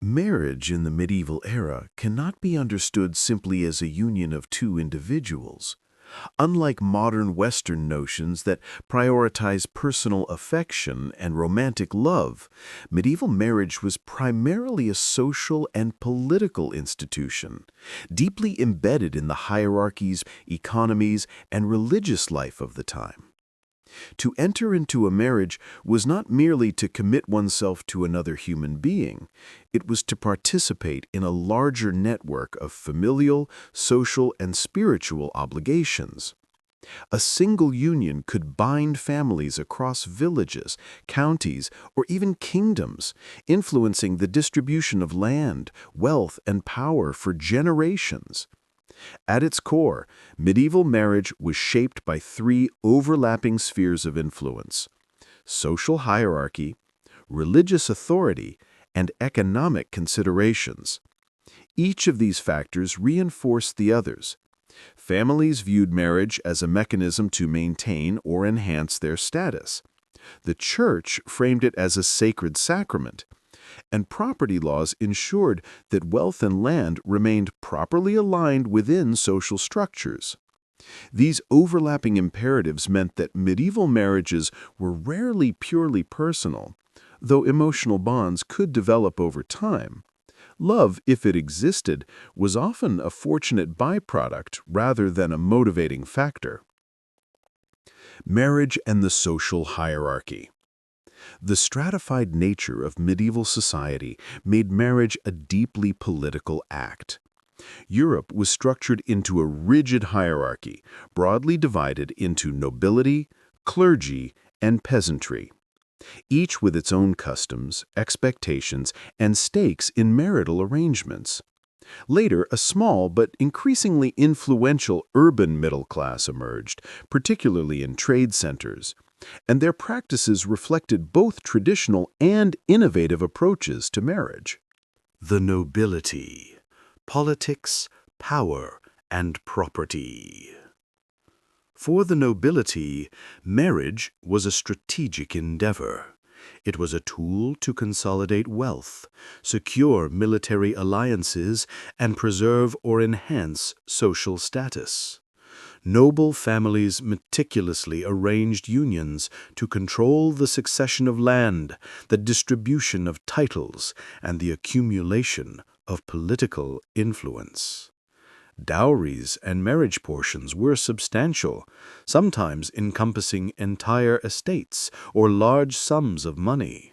Marriage in the medieval era cannot be understood simply as a union of two individuals. Unlike modern Western notions that prioritize personal affection and romantic love, medieval marriage was primarily a social and political institution, deeply embedded in the hierarchies, economies, and religious life of the time. To enter into a marriage was not merely to commit oneself to another human being, it was to participate in a larger network of familial, social, and spiritual obligations. A single union could bind families across villages, counties, or even kingdoms, influencing the distribution of land, wealth, and power for generations. At its core, medieval marriage was shaped by three overlapping spheres of influence: social hierarchy, religious authority, and economic considerations. Each of these factors reinforced the others. Families viewed marriage as a mechanism to maintain or enhance their status. The Church framed it as a sacred sacrament, and property laws ensured that wealth and land remained properly aligned within social structures. These overlapping imperatives meant that medieval marriages were rarely purely personal, though emotional bonds could develop over time. Love, if it existed, was often a fortunate byproduct rather than a motivating factor. Marriage and the social hierarchy. The stratified nature of medieval society made marriage a deeply political act. Europe was structured into a rigid hierarchy, broadly divided into nobility, clergy, and peasantry, each with its own customs, expectations, and stakes in marital arrangements. Later, a small but increasingly influential urban middle class emerged, particularly in trade centers, and their practices reflected both traditional and innovative approaches to marriage. The nobility, politics, power, and property. For the nobility, marriage was a strategic endeavor. It was a tool to consolidate wealth, secure military alliances, and preserve or enhance social status. Noble families meticulously arranged unions to control the succession of land, the distribution of titles, and the accumulation of political influence. Dowries and marriage portions were substantial, sometimes encompassing entire estates or large sums of money.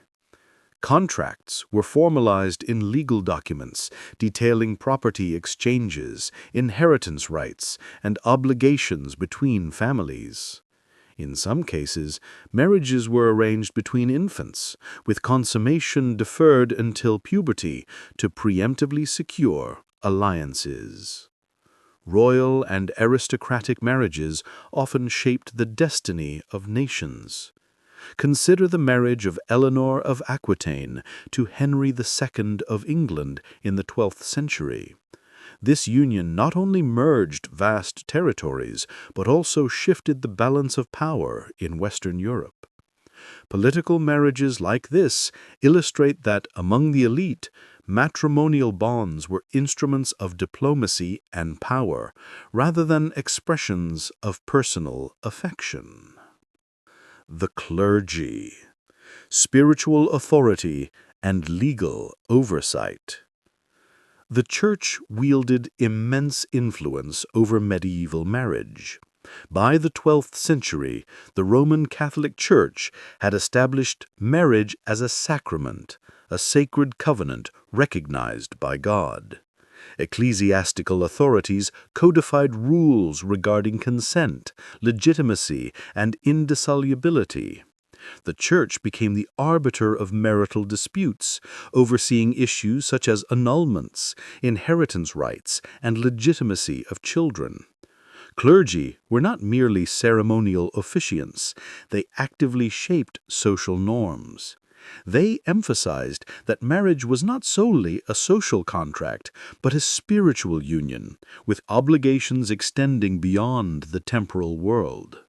Contracts were formalized in legal documents detailing property exchanges, inheritance rights, and obligations between families. In some cases, marriages were arranged between infants, with consummation deferred until puberty to preemptively secure alliances. Royal and aristocratic marriages often shaped the destiny of nations. Consider the marriage of Eleanor of Aquitaine to Henry II of England in the 12th century. This union not only merged vast territories, but also shifted the balance of power in Western Europe. Political marriages like this illustrate that, among the elite, matrimonial bonds were instruments of diplomacy and power, rather than expressions of personal affection. The clergy, spiritual authority, and legal oversight. The Church wielded immense influence over medieval marriage. By the 12th century, the Roman Catholic Church had established marriage as a sacrament, a sacred covenant recognized by God. Ecclesiastical authorities codified rules regarding consent, legitimacy, and indissolubility. The Church became the arbiter of marital disputes, overseeing issues such as annulments, inheritance rights, and legitimacy of children. Clergy were not merely ceremonial officiants, they actively shaped social norms. They emphasized that marriage was not solely a social contract, but a spiritual union, with obligations extending beyond the temporal world.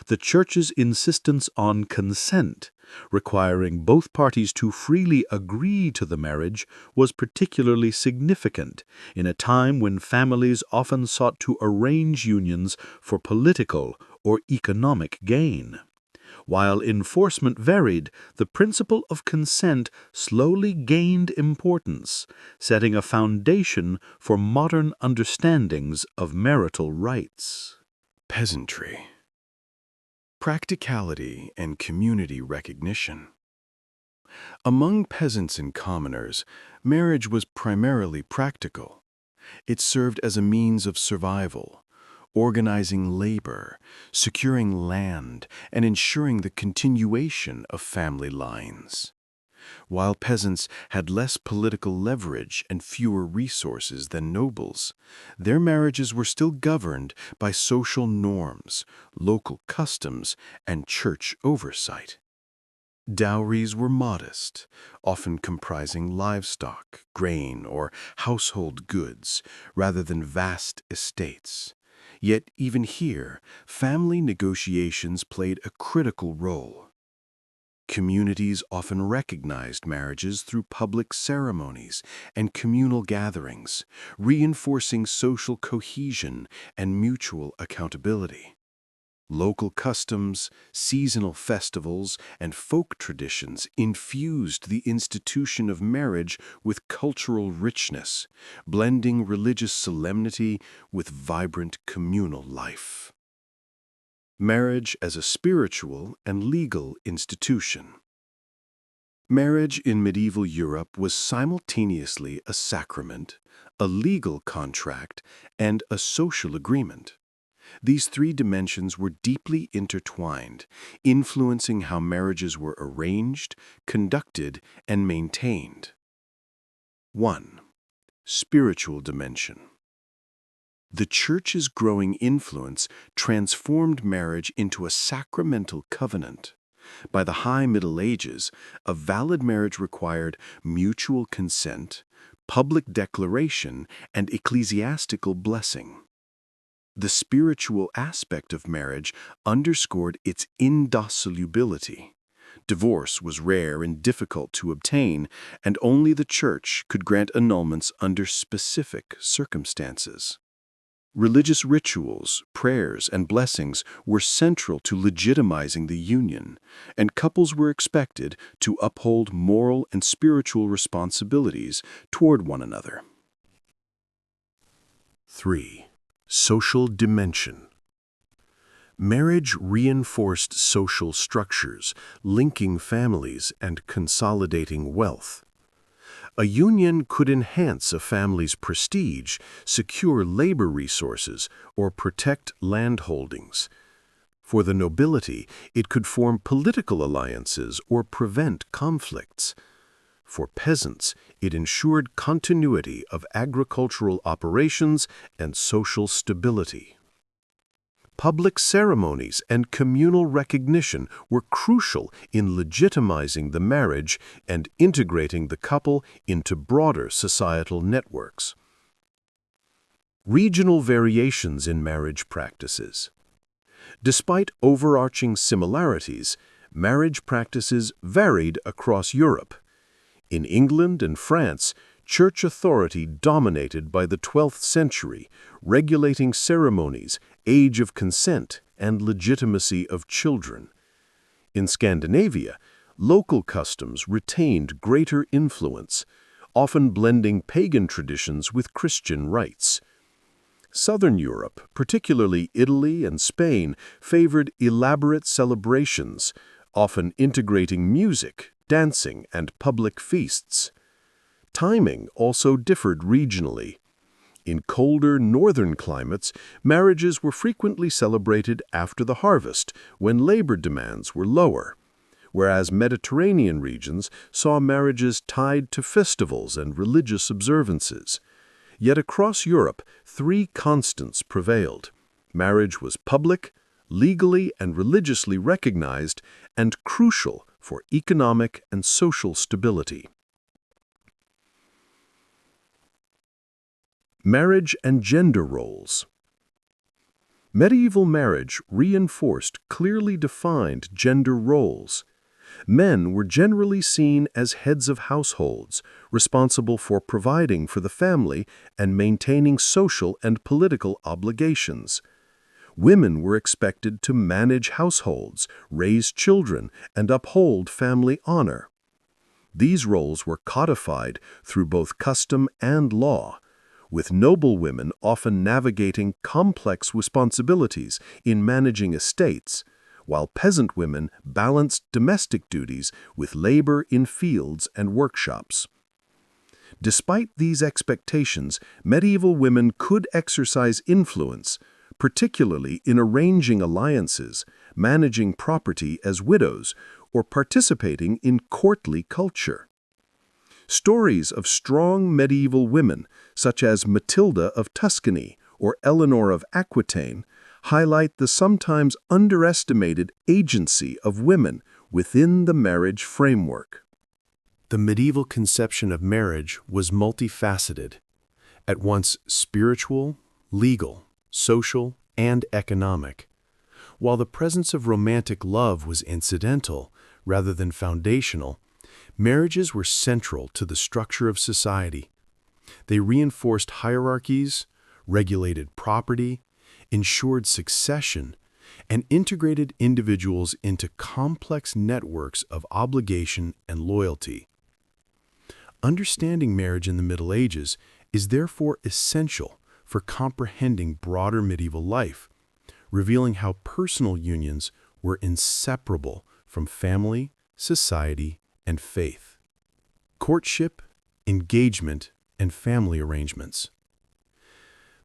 The Church's insistence on consent, Requiring both parties to freely agree to the marriage was particularly significant in a time when families often sought to arrange unions for political or economic gain. While enforcement varied, the principle of consent slowly gained importance, setting a foundation for modern understandings of marital rights. Peasantry. Practicality and community recognition. Among peasants and commoners, marriage was primarily practical. It served as a means of survival, organizing labor, securing land, and ensuring the continuation of family lines. While peasants had less political leverage and fewer resources than nobles, their marriages were still governed by social norms, local customs, and church oversight. Dowries were modest, often comprising livestock, grain, or household goods, rather than vast estates. Yet even here, family negotiations played a critical role. Communities often recognized marriages through public ceremonies and communal gatherings, reinforcing social cohesion and mutual accountability. Local customs, seasonal festivals, and folk traditions infused the institution of marriage with cultural richness, blending religious solemnity with vibrant communal life. Marriage as a spiritual and legal institution. Marriage in medieval Europe was simultaneously a sacrament, a legal contract, and a social agreement. These three dimensions were deeply intertwined, influencing how marriages were arranged, conducted, and maintained. 1. Spiritual dimension. The Church's growing influence transformed marriage into a sacramental covenant. By the High Middle Ages, a valid marriage required mutual consent, public declaration, and ecclesiastical blessing. The spiritual aspect of marriage underscored its indissolubility. Divorce was rare and difficult to obtain, and only the Church could grant annulments under specific circumstances. Religious rituals, prayers, and blessings were central to legitimizing the union, and couples were expected to uphold moral and spiritual responsibilities toward one another. 3. Social dimension. Marriage reinforced social structures, linking families and consolidating wealth. A union could enhance a family's prestige, secure labor resources, or protect land holdings. For the nobility, it could form political alliances or prevent conflicts. For peasants, it ensured continuity of agricultural operations and social stability. Public ceremonies and communal recognition were crucial in legitimizing the marriage and integrating the couple into broader societal networks. Regional variations in marriage practices. Despite overarching similarities, marriage practices varied across Europe. In England and France, church authority dominated by the 12th century, regulating ceremonies, age of consent, and legitimacy of children. In Scandinavia, local customs retained greater influence, often blending pagan traditions with Christian rites. Southern Europe, particularly Italy and Spain, favored elaborate celebrations, often integrating music, dancing, and public feasts. Timing also differed regionally. In colder northern climates, marriages were frequently celebrated after the harvest, when labor demands were lower, whereas Mediterranean regions saw marriages tied to festivals and religious observances. Yet across Europe, three constants prevailed. Marriage was public, legally and religiously recognized, and crucial for economic and social stability. Marriage and gender roles. Medieval marriage reinforced clearly defined gender roles. Men were generally seen as heads of households, responsible for providing for the family and maintaining social and political obligations. Women were expected to manage households, raise children, and uphold family honor. These roles were codified through both custom and law, with noble women often navigating complex responsibilities in managing estates, while peasant women balanced domestic duties with labor in fields and workshops. Despite these expectations, medieval women could exercise influence, particularly in arranging alliances, managing property as widows, or participating in courtly culture. Stories of strong medieval women, such as Matilda of Tuscany or Eleanor of Aquitaine, highlight the sometimes underestimated agency of women within the marriage framework. The medieval conception of marriage was multifaceted, at once spiritual, legal, social, and economic. While the presence of romantic love was incidental rather than foundational, marriages were central to the structure of society. They reinforced hierarchies, regulated property, ensured succession, and integrated individuals into complex networks of obligation and loyalty. Understanding marriage in the Middle Ages is therefore essential for comprehending broader medieval life, revealing how personal unions were inseparable from family, society, and faith. Courtship, engagement, and family arrangements.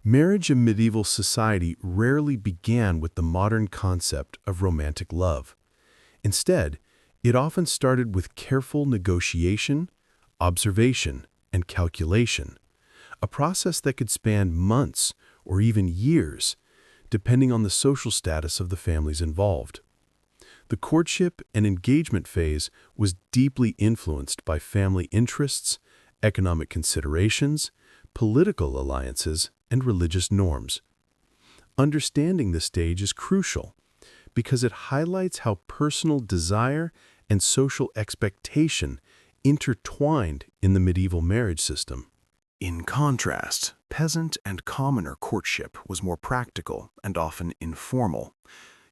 Marriage in medieval society rarely began with the modern concept of romantic love. Instead, it often started with careful negotiation, observation, and calculation, a process that could span months or even years, depending on the social status of the families involved. The courtship and engagement phase was deeply influenced by family interests, economic considerations, political alliances, and religious norms. Understanding this stage is crucial because it highlights how personal desire and social expectation intertwined in the medieval marriage system. In contrast, peasant and commoner courtship was more practical and often informal.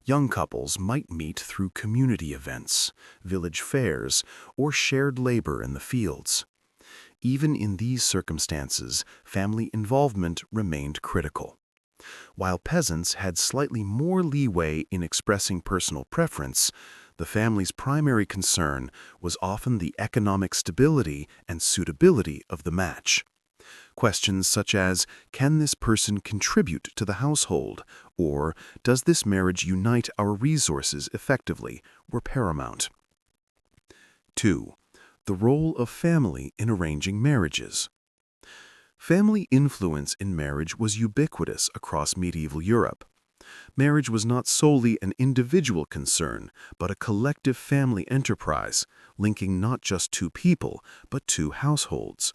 Young couples might meet through community events, village fairs, or shared labor in the fields. Even in these circumstances, family involvement remained critical. While peasants had slightly more leeway in expressing personal preference, the family's primary concern was often the economic stability and suitability of the match. Questions such as, can this person contribute to the household, or does this marriage unite our resources effectively, were paramount. 2. The role of family in arranging marriages. Family influence in marriage was ubiquitous across medieval Europe. Marriage was not solely an individual concern, but a collective family enterprise, linking not just two people, but two households.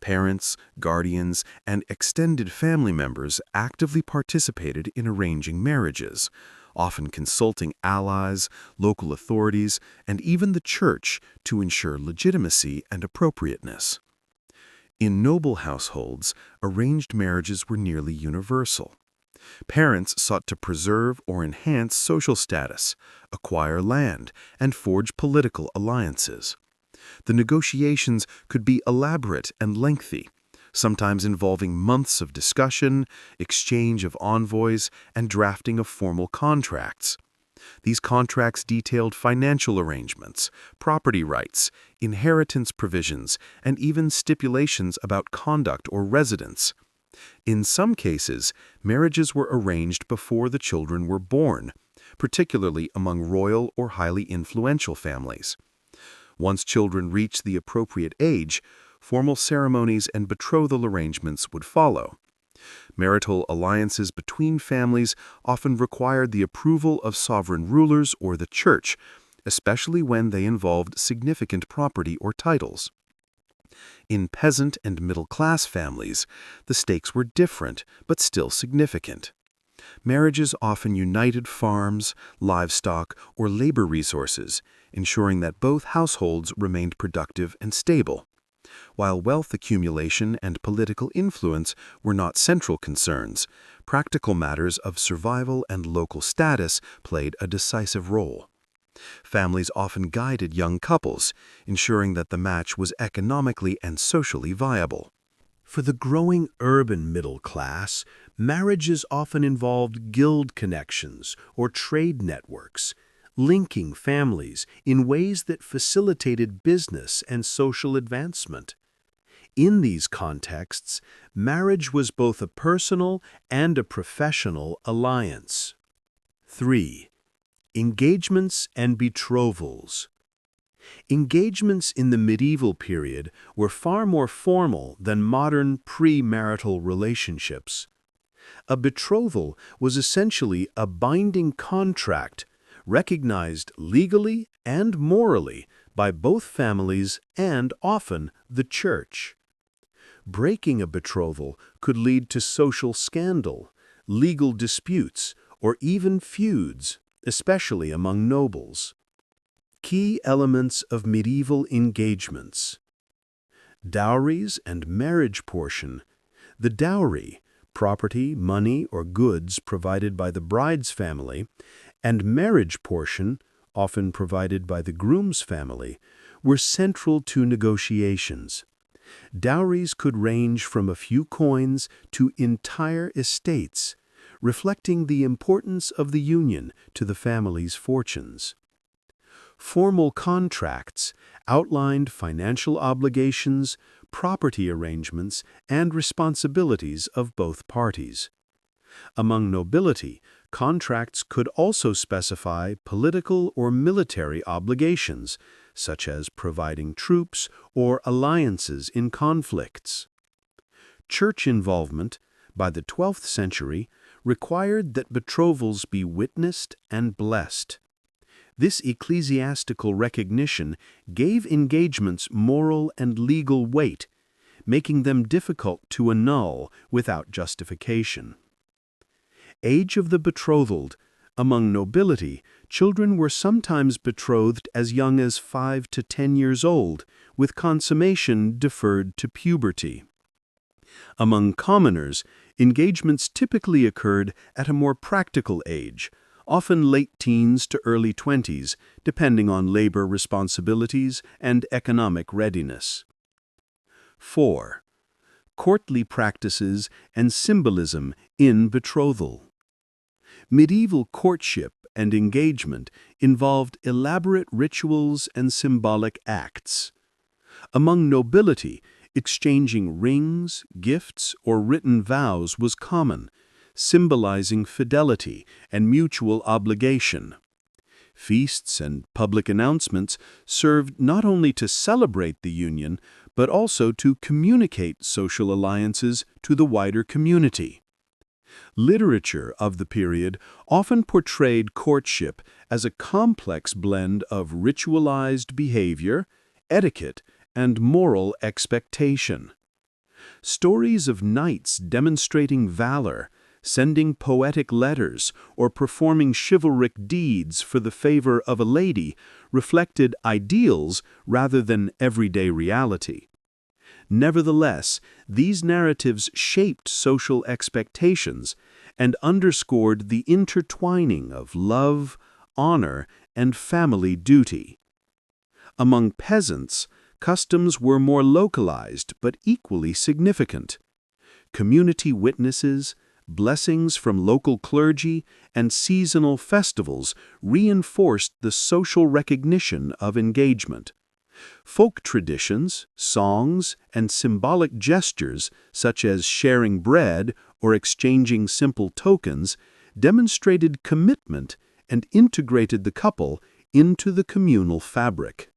Parents, guardians, and extended family members actively participated in arranging marriages, often consulting allies, local authorities, and even the church to ensure legitimacy and appropriateness. In noble households, arranged marriages were nearly universal. Parents sought to preserve or enhance social status, acquire land, and forge political alliances. The negotiations could be elaborate and lengthy, sometimes involving months of discussion, exchange of envoys, and drafting of formal contracts. These contracts detailed financial arrangements, property rights, inheritance provisions, and even stipulations about conduct or residence. In some cases, marriages were arranged before the children were born, particularly among royal or highly influential families. Once children reached the appropriate age, formal ceremonies and betrothal arrangements would follow. Marital alliances between families often required the approval of sovereign rulers or the church, especially when they involved significant property or titles. In peasant and middle-class families, the stakes were different but still significant. Marriages often united farms, livestock, or labor resources, ensuring that both households remained productive and stable. While wealth accumulation and political influence were not central concerns, practical matters of survival and local status played a decisive role. Families often guided young couples, ensuring that the match was economically and socially viable. For the growing urban middle class, marriages often involved guild connections or trade networks, linking families in ways that facilitated business and social advancement. In these contexts, marriage was both a personal and a professional alliance. 3. Engagements and betrothals. Engagements in the medieval period were far more formal than modern premarital relationships. A betrothal was essentially a binding contract recognized legally and morally by both families and often the church. Breaking a betrothal could lead to social scandal, legal disputes, or even feuds, especially among nobles. Key elements of medieval engagements. Dowries and marriage portion. The dowry, property, money, or goods provided by the bride's family, and marriage portion, often provided by the groom's family, were central to negotiations. Dowries could range from a few coins to entire estates, reflecting the importance of the union to the family's fortunes. Formal contracts outlined financial obligations, property arrangements, and responsibilities of both parties. Among nobility, contracts could also specify political or military obligations, such as providing troops or alliances in conflicts. Church involvement, by the 12th century, required that betrothals be witnessed and blessed. This ecclesiastical recognition gave engagements moral and legal weight, making them difficult to annul without justification. Age of the betrothed. Among nobility, children were sometimes betrothed as young as 5 to 10 years old, with consummation deferred to puberty. Among commoners, engagements typically occurred at a more practical age, often late teens to early 20s, depending on labor responsibilities and economic readiness. 4. Courtly practices and symbolism in betrothal. Medieval courtship and engagement involved elaborate rituals and symbolic acts. Among nobility, exchanging rings, gifts, or written vows was common, symbolizing fidelity and mutual obligation. Feasts and public announcements served not only to celebrate the union, but also to communicate social alliances to the wider community. Literature of the period often portrayed courtship as a complex blend of ritualized behavior, etiquette, and moral expectation. Stories of knights demonstrating valor, sending poetic letters, or performing chivalric deeds for the favor of a lady reflected ideals rather than everyday reality. Nevertheless, these narratives shaped social expectations and underscored the intertwining of love, honor, and family duty. Among peasants, customs were more localized but equally significant. Community witnesses, blessings from local clergy, and seasonal festivals reinforced the social recognition of engagement. Folk traditions, songs, and symbolic gestures, such as sharing bread or exchanging simple tokens, demonstrated commitment and integrated the couple into the communal fabric.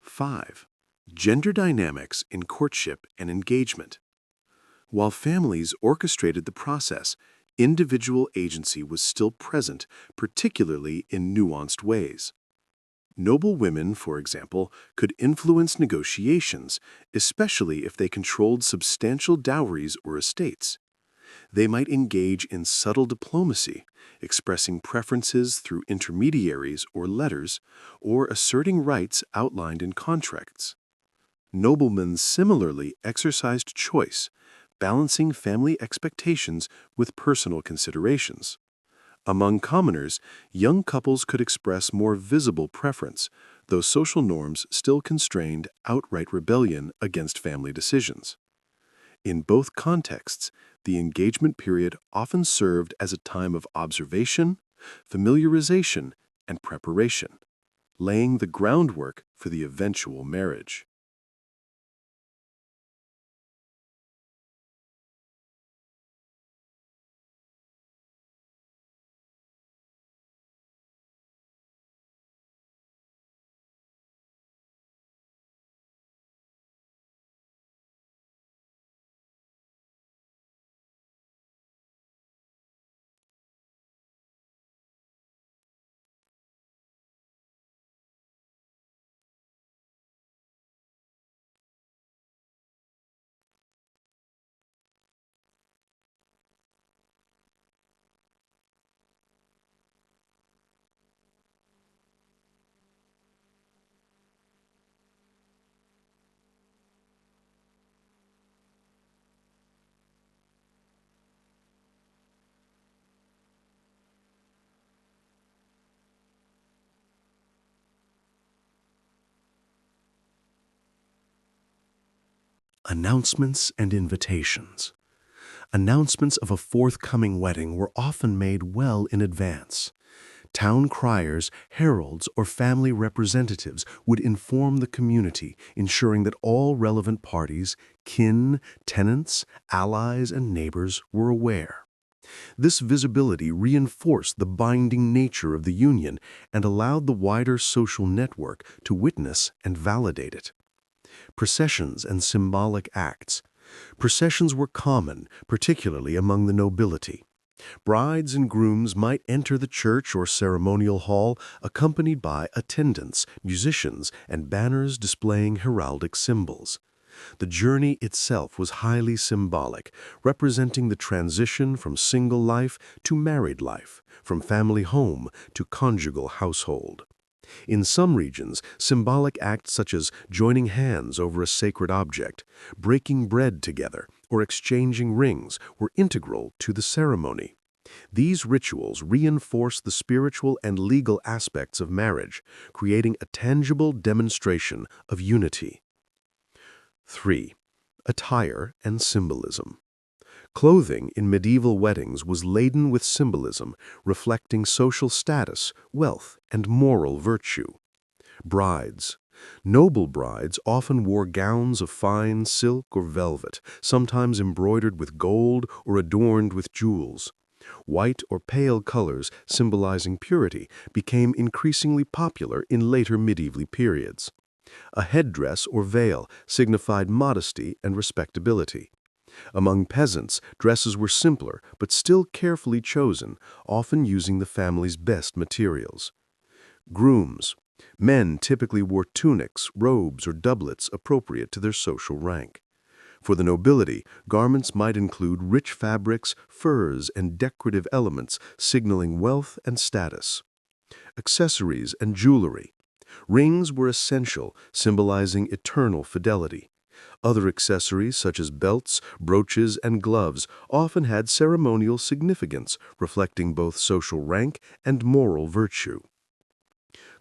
5. Gender dynamics in courtship and engagement. While families orchestrated the process, individual agency was still present, particularly in nuanced ways. Noble women, for example, could influence negotiations, especially if they controlled substantial dowries or estates. They might engage in subtle diplomacy, expressing preferences through intermediaries or letters, or asserting rights outlined in contracts. Noblemen similarly exercised choice, balancing family expectations with personal considerations. Among commoners, young couples could express more visible preference, though social norms still constrained outright rebellion against family decisions. In both contexts, the engagement period often served as a time of observation, familiarization, and preparation, laying the groundwork for the eventual marriage. Announcements and invitations. Announcements of a forthcoming wedding were often made well in advance. Town criers, heralds, or family representatives would inform the community, ensuring that all relevant parties, kin, tenants, allies, and neighbors were aware. This visibility reinforced the binding nature of the union and allowed the wider social network to witness and validate it. Processions and symbolic acts. Processions were common, particularly among the nobility. Brides and grooms might enter the church or ceremonial hall accompanied by attendants, musicians, and banners displaying heraldic symbols. The journey itself was highly symbolic, representing the transition from single life to married life, from family home to conjugal household. In some regions, symbolic acts such as joining hands over a sacred object, breaking bread together, or exchanging rings were integral to the ceremony. These rituals reinforce the spiritual and legal aspects of marriage, creating a tangible demonstration of unity. 3. Attire and symbolism. Clothing in medieval weddings was laden with symbolism, reflecting social status, wealth, and moral virtue. Brides. Noble brides often wore gowns of fine silk or velvet, sometimes embroidered with gold or adorned with jewels. White or pale colors, symbolizing purity, became increasingly popular in later medieval periods. A headdress or veil signified modesty and respectability. Among peasants, dresses were simpler but still carefully chosen, often using the family's best materials. Grooms. Men typically wore tunics, robes, or doublets appropriate to their social rank. For the nobility, garments might include rich fabrics, furs, and decorative elements signaling wealth and status. Accessories and jewelry. Rings were essential, symbolizing eternal fidelity. Other accessories such as belts, brooches, and gloves often had ceremonial significance, reflecting both social rank and moral virtue.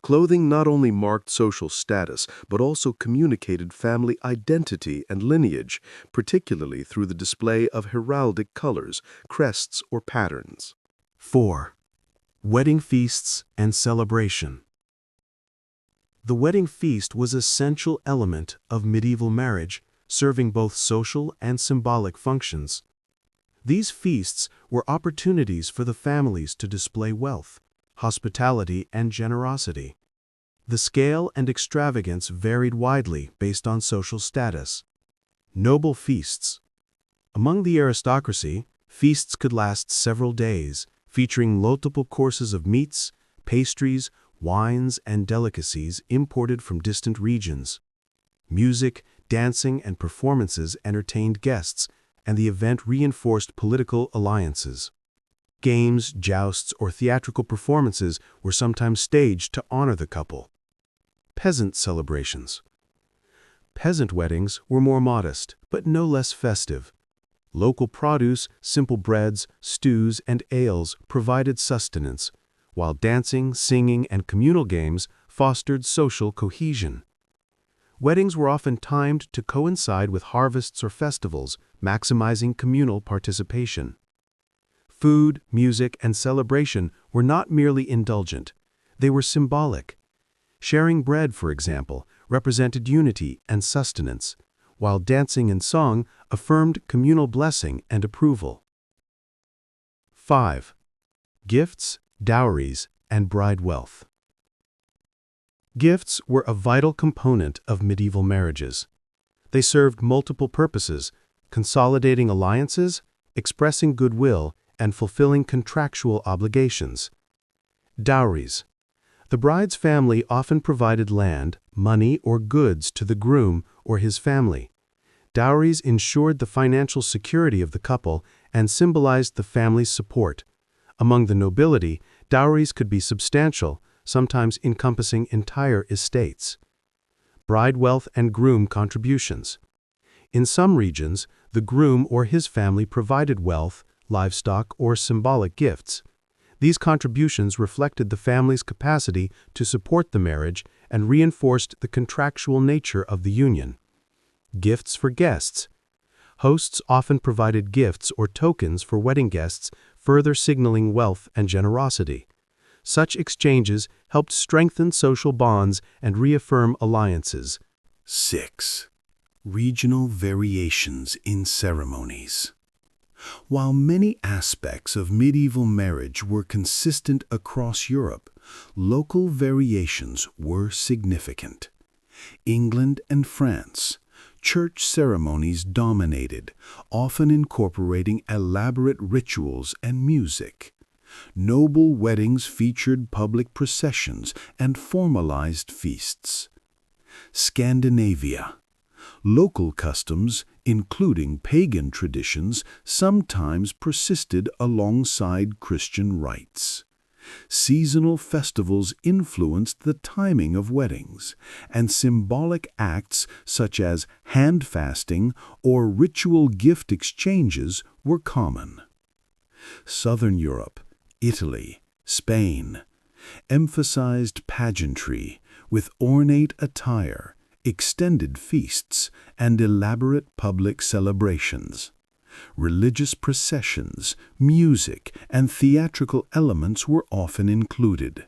Clothing not only marked social status, but also communicated family identity and lineage, particularly through the display of heraldic colors, crests, or patterns. 4. Wedding feasts and celebration. The wedding feast was an essential element of medieval marriage, serving both social and symbolic functions. These feasts were opportunities for the families to display wealth, hospitality, and generosity. The scale and extravagance varied widely based on social status. Noble feasts. Among the aristocracy, feasts could last several days, featuring multiple courses of meats, pastries, wines, and delicacies imported from distant regions. Music, dancing, and performances entertained guests, and the event reinforced political alliances. Games, jousts, or theatrical performances were sometimes staged to honor the couple. Peasant celebrations. Peasant weddings were more modest, but no less festive. Local produce, simple breads, stews, and ales provided sustenance, while dancing, singing, and communal games fostered social cohesion. Weddings were often timed to coincide with harvests or festivals, maximizing communal participation. Food, music, and celebration were not merely indulgent, they were symbolic. Sharing bread, for example, represented unity and sustenance, while dancing and song affirmed communal blessing and approval. 5. Gifts, dowries, and bride wealth. Gifts were a vital component of medieval marriages. They served multiple purposes, consolidating alliances, expressing goodwill, and fulfilling contractual obligations. Dowries. The bride's family often provided land, money, or goods to the groom or his family. Dowries ensured the financial security of the couple and symbolized the family's support. Among the nobility, dowries could be substantial, sometimes encompassing entire estates. Bride wealth and groom contributions. In some regions, the groom or his family provided wealth, livestock, or symbolic gifts. These contributions reflected the family's capacity to support the marriage and reinforced the contractual nature of the union. Gifts for guests. Hosts often provided gifts or tokens for wedding guests, further signaling wealth and generosity. Such exchanges helped strengthen social bonds and reaffirm alliances. 6. Regional variations in ceremonies. While many aspects of medieval marriage were consistent across Europe, local variations were significant. England and France, church ceremonies dominated, often incorporating elaborate rituals and music. Noble weddings featured public processions and formalized feasts. Scandinavia. Local customs, including pagan traditions, sometimes persisted alongside Christian rites. Seasonal festivals influenced the timing of weddings, and symbolic acts such as hand fasting or ritual gift exchanges were common. Southern Europe, Italy, Spain, emphasized pageantry with ornate attire, extended feasts, and elaborate public celebrations. Religious processions, music, and theatrical elements were often included.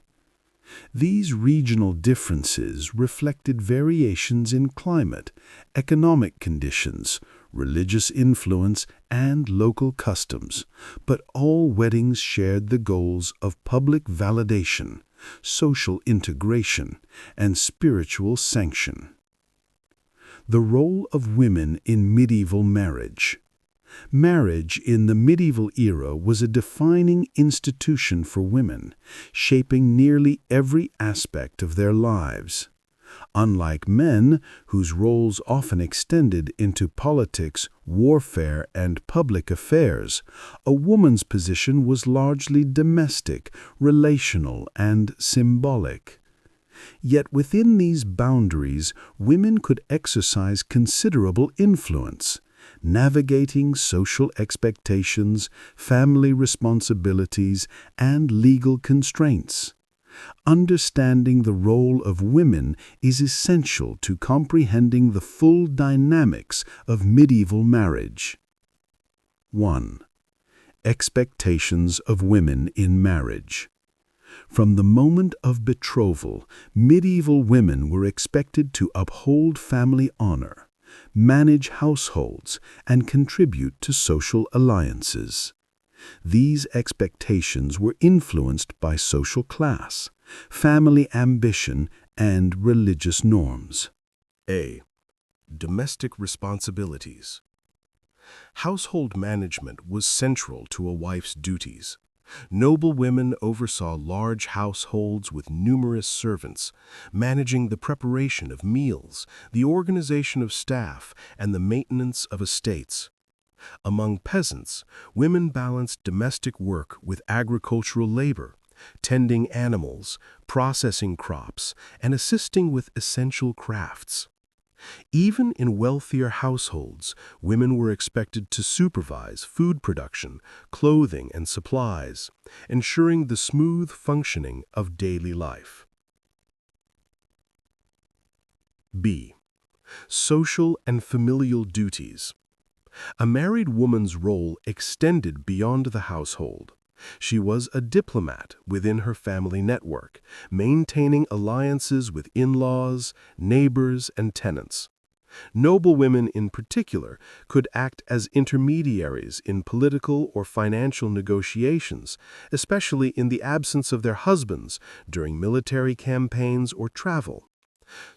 These regional differences reflected variations in climate, economic conditions, religious influence, and local customs, but all weddings shared the goals of public validation, social integration, and spiritual sanction. The role of women in medieval marriage. Marriage in the medieval era was a defining institution for women, shaping nearly every aspect of their lives. Unlike men, whose roles often extended into politics, warfare, and public affairs, a woman's position was largely domestic, relational, and symbolic. Yet within these boundaries, women could exercise considerable influence, navigating social expectations, family responsibilities, and legal constraints. Understanding the role of women is essential to comprehending the full dynamics of medieval marriage. 1. Expectations of women in marriage. From the moment of betrothal, medieval women were expected to uphold family honor, manage households, and contribute to social alliances. These expectations were influenced by social class, family ambition, and religious norms. A. Domestic responsibilities. Household management was central to a wife's duties. Noble women oversaw large households with numerous servants, managing the preparation of meals, the organization of staff, and the maintenance of estates. Among peasants, women balanced domestic work with agricultural labor, tending animals, processing crops, and assisting with essential crafts. Even in wealthier households, women were expected to supervise food production, clothing, and supplies, ensuring the smooth functioning of daily life. B. Social and familial duties. A married woman's role extended beyond the household. She was a diplomat within her family network, maintaining alliances with in-laws, neighbors, and tenants. Noblewomen in particular could act as intermediaries in political or financial negotiations, especially in the absence of their husbands during military campaigns or travel.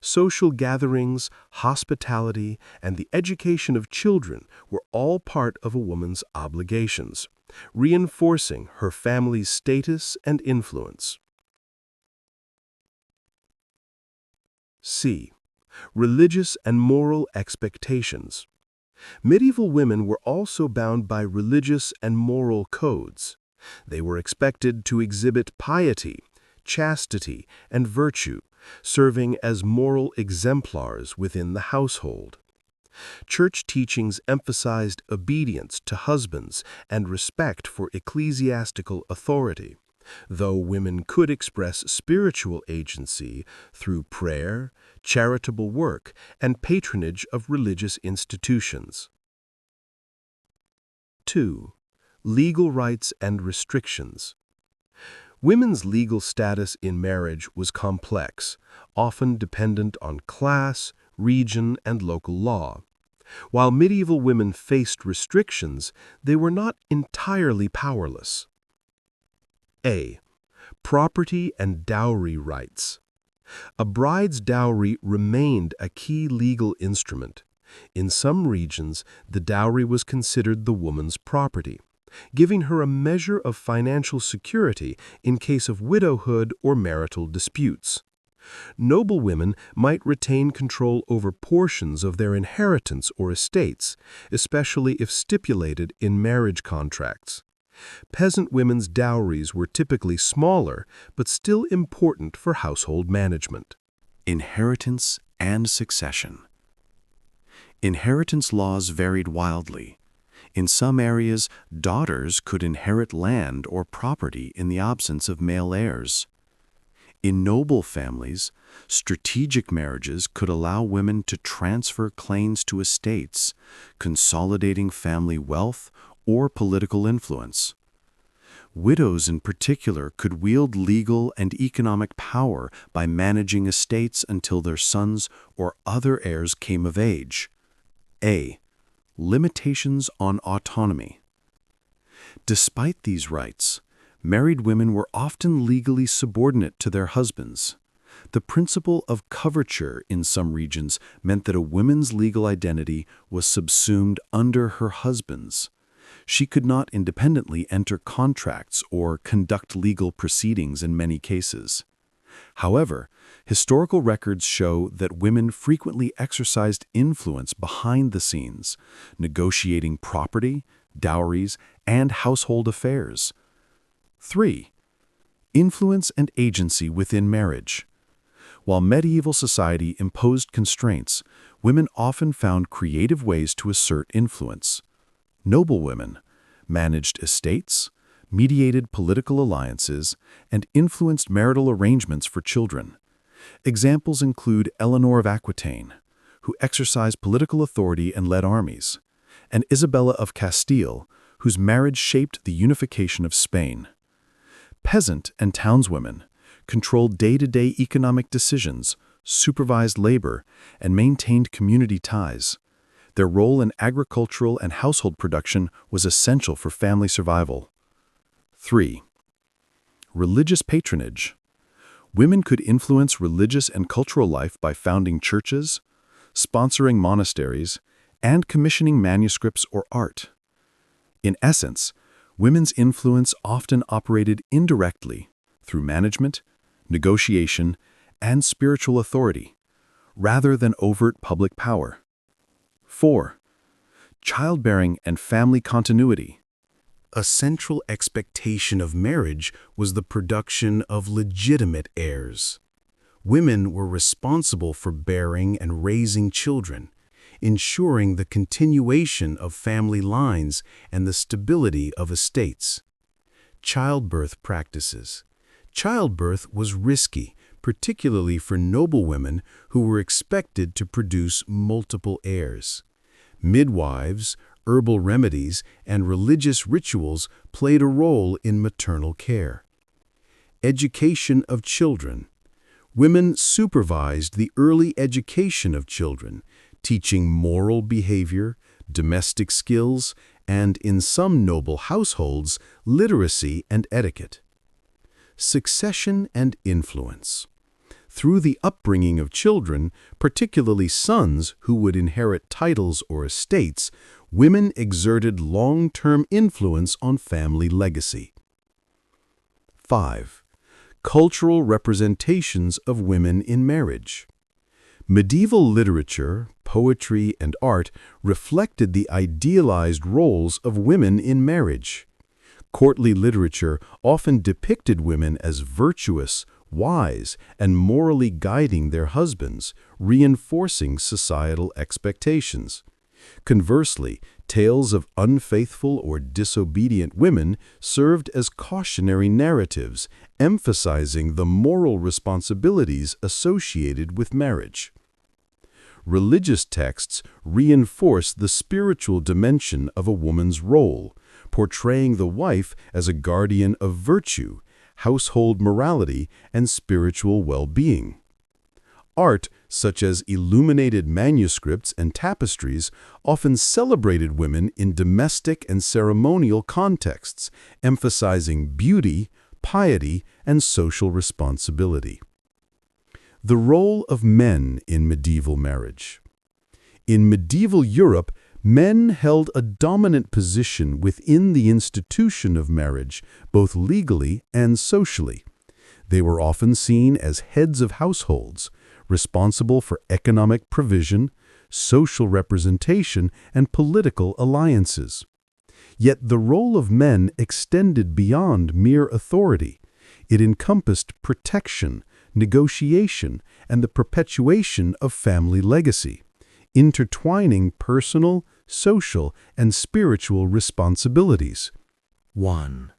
Social gatherings, hospitality, and the education of children were all part of a woman's obligations, reinforcing her family's status and influence. C. Religious and moral expectations. Medieval women were also bound by religious and moral codes. They were expected to exhibit piety, chastity, and virtue, serving as moral exemplars within the household. Church teachings emphasized obedience to husbands and respect for ecclesiastical authority, though women could express spiritual agency through prayer, charitable work, and patronage of religious institutions. 2. Legal rights and restrictions. Women's legal status in marriage was complex, often dependent on class, region, and local law. While medieval women faced restrictions, they were not entirely powerless. A. Property and dowry rights. A bride's dowry remained a key legal instrument. In some regions, the dowry was considered the woman's property, giving her a measure of financial security in case of widowhood or marital disputes. Noblewomen might retain control over portions of their inheritance or estates, especially if stipulated in marriage contracts. Peasant women's dowries were typically smaller, but still important for household management. Inheritance and succession. Inheritance laws varied wildly. In some areas, daughters could inherit land or property in the absence of male heirs. In noble families, strategic marriages could allow women to transfer claims to estates, consolidating family wealth or political influence. Widows in particular could wield legal and economic power by managing estates until their sons or other heirs came of age. A. Limitations on autonomy. Despite these rights, married women were often legally subordinate to their husbands. The principle of coverture in some regions meant that a woman's legal identity was subsumed under her husband's. She could not independently enter contracts or conduct legal proceedings in many cases. However, historical records show that women frequently exercised influence behind the scenes, negotiating property, dowries, and household affairs. 3. Influence and agency within marriage. While medieval society imposed constraints, women often found creative ways to assert influence. Noblewomen managed estates, mediated political alliances, and influenced marital arrangements for children. Examples include Eleanor of Aquitaine, who exercised political authority and led armies, and Isabella of Castile, whose marriage shaped the unification of Spain. Peasant and townswomen controlled day-to-day economic decisions, supervised labor, and maintained community ties. Their role in agricultural and household production was essential for family survival. 3. Religious patronage. Women could influence religious and cultural life by founding churches, sponsoring monasteries, and commissioning manuscripts or art. In essence, women's influence often operated indirectly through management, negotiation, and spiritual authority, rather than overt public power. 4. childbearing and family continuity. A central expectation of marriage was the production of legitimate heirs. Women were responsible for bearing and raising children, ensuring the continuation of family lines and the stability of estates. Childbirth practices. Childbirth was risky, particularly for noblewomen who were expected to produce multiple heirs. Midwives, herbal remedies, and religious rituals played a role in maternal care. Education of children. Women supervised the early education of children, teaching moral behavior, domestic skills, and, in some noble households, literacy and etiquette. Succession and influence. Through the upbringing of children, particularly sons who would inherit titles or estates, women exerted long-term influence on family legacy. 5. Cultural representations of women in marriage. Medieval literature, poetry, and art reflected the idealized roles of women in marriage. Courtly literature often depicted women as virtuous, wise, and morally guiding their husbands, reinforcing societal expectations. Conversely, tales of unfaithful or disobedient women served as cautionary narratives, emphasizing the moral responsibilities associated with marriage. Religious texts reinforce the spiritual dimension of a woman's role, portraying the wife as a guardian of virtue, household morality, and spiritual well-being. Art, such as illuminated manuscripts and tapestries, often celebrated women in domestic and ceremonial contexts, emphasizing beauty, piety, and social responsibility. The role of men in medieval marriage. In medieval Europe, men held a dominant position within the institution of marriage, both legally and socially. They were often seen as heads of households, responsible for economic provision, social representation, and political alliances. Yet the role of men extended beyond mere authority. It encompassed protection, negotiation, and the perpetuation of family legacy, intertwining personal, social, and spiritual responsibilities. 1.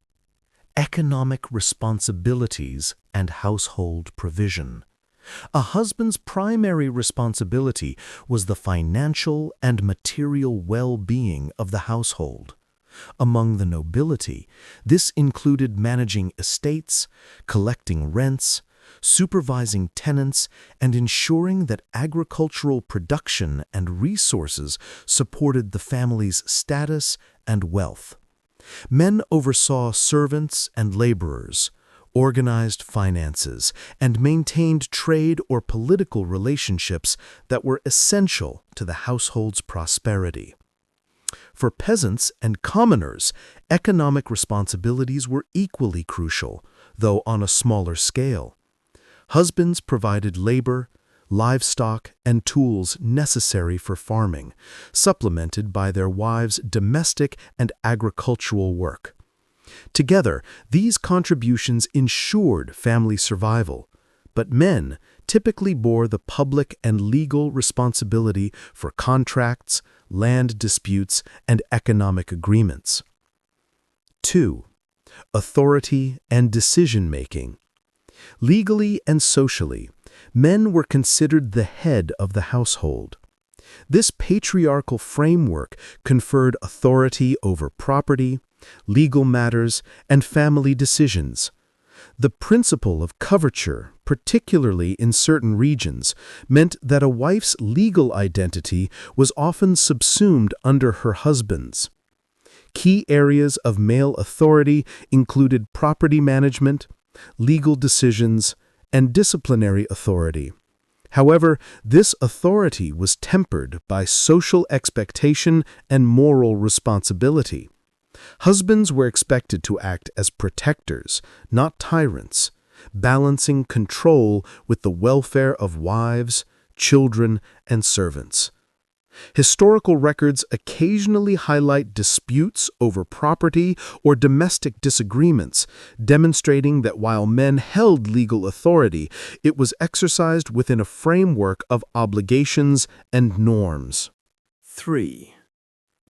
Economic responsibilities and household provision. A husband's primary responsibility was the financial and material well-being of the household. Among the nobility, this included managing estates, collecting rents, supervising tenants, and ensuring that agricultural production and resources supported the family's status and wealth. Men oversaw servants and laborers, organized finances, and maintained trade or political relationships that were essential to the household's prosperity. For peasants and commoners, economic responsibilities were equally crucial, though on a smaller scale. Husbands provided labor, livestock, and tools necessary for farming, supplemented by their wives' domestic and agricultural work. Together, these contributions ensured family survival, but men typically bore the public and legal responsibility for contracts, land disputes, and economic agreements. 2. Authority and decision-making. Legally and socially, men were considered the head of the household. This patriarchal framework conferred authority over property, legal matters, and family decisions. The principle of coverture, particularly in certain regions, meant that a wife's legal identity was often subsumed under her husband's. Key areas of male authority included property management, legal decisions, and disciplinary authority. However, this authority was tempered by social expectation and moral responsibility. Husbands were expected to act as protectors, not tyrants, balancing control with the welfare of wives, children, and servants. Historical records occasionally highlight disputes over property or domestic disagreements, demonstrating that while men held legal authority, it was exercised within a framework of obligations and norms. 3.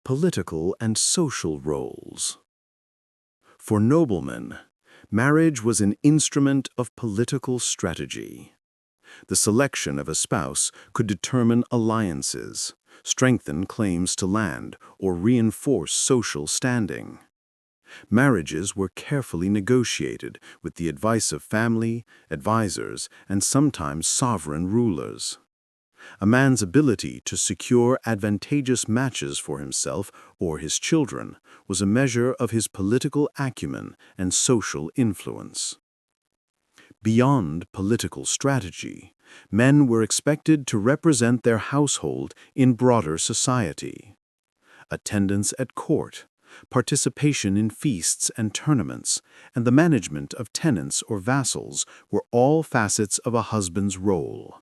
Political and social roles. For noblemen, marriage was an instrument of political strategy. The selection of a spouse could determine alliances, strengthen claims to land, or reinforce social standing. Marriages were carefully negotiated with the advice of family, advisors, and sometimes sovereign rulers. A man's ability to secure advantageous matches for himself or his children was a measure of his political acumen and social influence. Beyond political strategy, men were expected to represent their household in broader society. Attendance at court, participation in feasts and tournaments, and the management of tenants or vassals were all facets of a husband's role.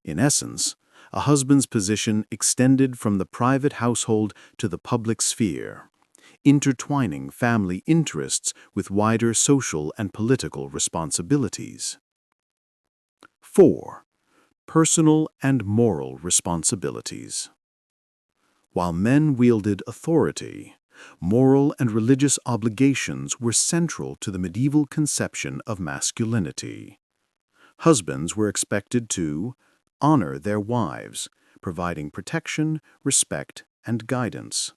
In essence, a husband's position extended from the private household to the public sphere, intertwining family interests with wider social and political responsibilities. 4. Personal and moral responsibilities. While men wielded authority, moral and religious obligations were central to the medieval conception of masculinity. Husbands were expected to honor their wives, providing protection, respect, and guidance.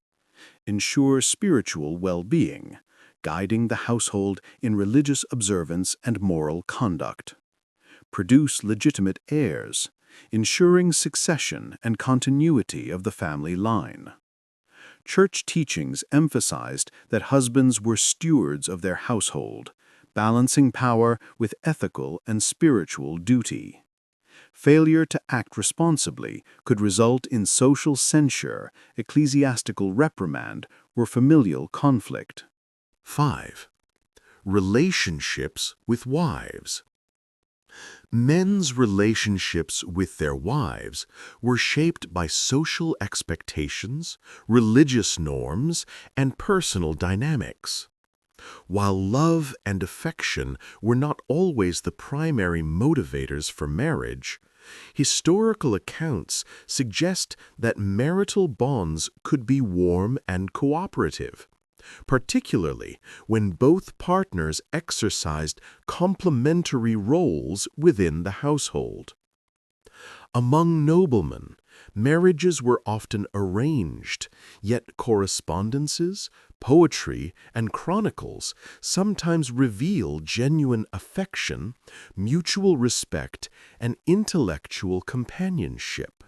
Ensure spiritual well-being, guiding the household in religious observance and moral conduct. Produce legitimate heirs, ensuring succession and continuity of the family line. Church teachings emphasized that husbands were stewards of their household, balancing power with ethical and spiritual duty. Failure to act responsibly could result in social censure, ecclesiastical reprimand, or familial conflict. 5. Relationships with wives. Men's relationships with their wives were shaped by social expectations, religious norms, and personal dynamics. While love and affection were not always the primary motivators for marriage, historical accounts suggest that marital bonds could be warm and cooperative, particularly when both partners exercised complementary roles within the household. Among noblemen, marriages were often arranged, yet correspondences, poetry, and chronicles sometimes reveal genuine affection, mutual respect, and intellectual companionship.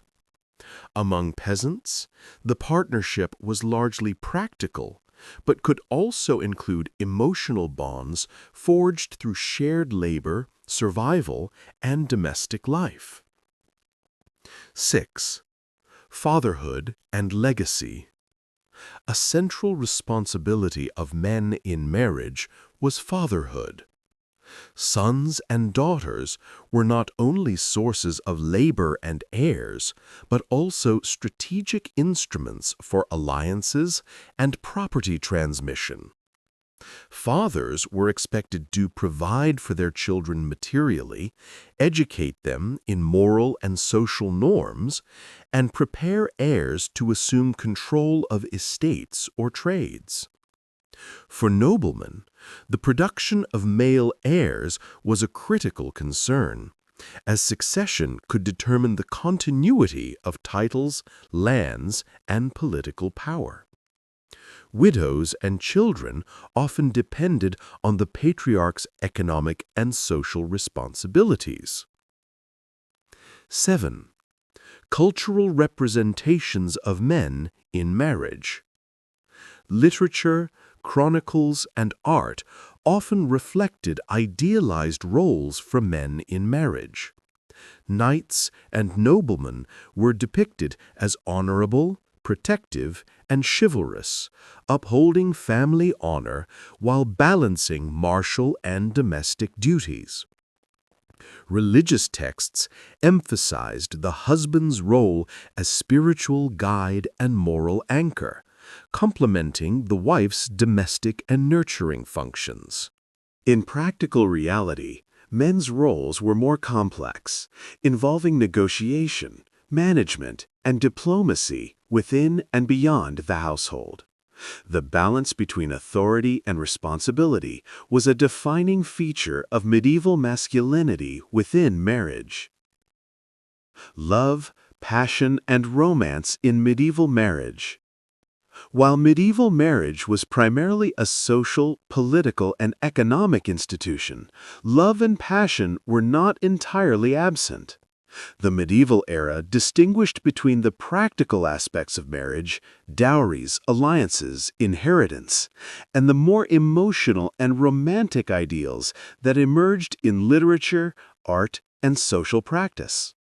Among peasants, the partnership was largely practical, but could also include emotional bonds forged through shared labor, survival, and domestic life. 6. Fatherhood and legacy. A central responsibility of men in marriage was fatherhood. Sons and daughters were not only sources of labor and heirs, but also strategic instruments for alliances and property transmission. Fathers were expected to provide for their children materially, educate them in moral and social norms, and prepare heirs to assume control of estates or trades. For noblemen, the production of male heirs was a critical concern, as succession could determine the continuity of titles, lands, and political power. Widows and children often depended on the patriarch's economic and social responsibilities. 7. Cultural representations of men in marriage. Literature, chronicles, and art often reflected idealized roles for men in marriage. Knights and noblemen were depicted as honorable, protective, and chivalrous, upholding family honor while balancing martial and domestic duties. Religious texts emphasized the husband's role as spiritual guide and moral anchor, complementing the wife's domestic and nurturing functions. In practical reality, men's roles were more complex, involving negotiation, management, and diplomacy within and beyond the household. The balance between authority and responsibility was a defining feature of medieval masculinity within marriage. Love, passion, and romance in medieval marriage. While medieval marriage was primarily a social, political, and economic institution, love and passion were not entirely absent. The medieval era distinguished between the practical aspects of marriage, dowries, alliances, inheritance, and the more emotional and romantic ideals that emerged in literature, art, and social practice.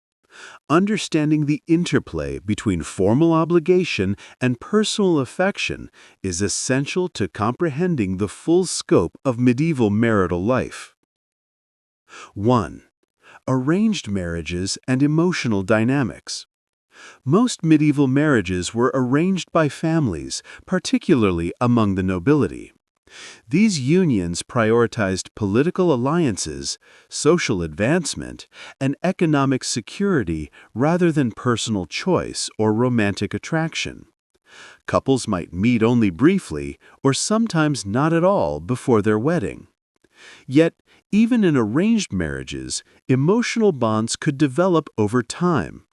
Understanding the interplay between formal obligation and personal affection is essential to comprehending the full scope of medieval marital life. 1. Arranged marriages and emotional dynamics. Most medieval marriages were arranged by families, particularly among the nobility. These unions prioritized political alliances, social advancement, and economic security rather than personal choice or romantic attraction. Couples might meet only briefly or sometimes not at all before their wedding. Yet, even in arranged marriages, emotional bonds could develop over time.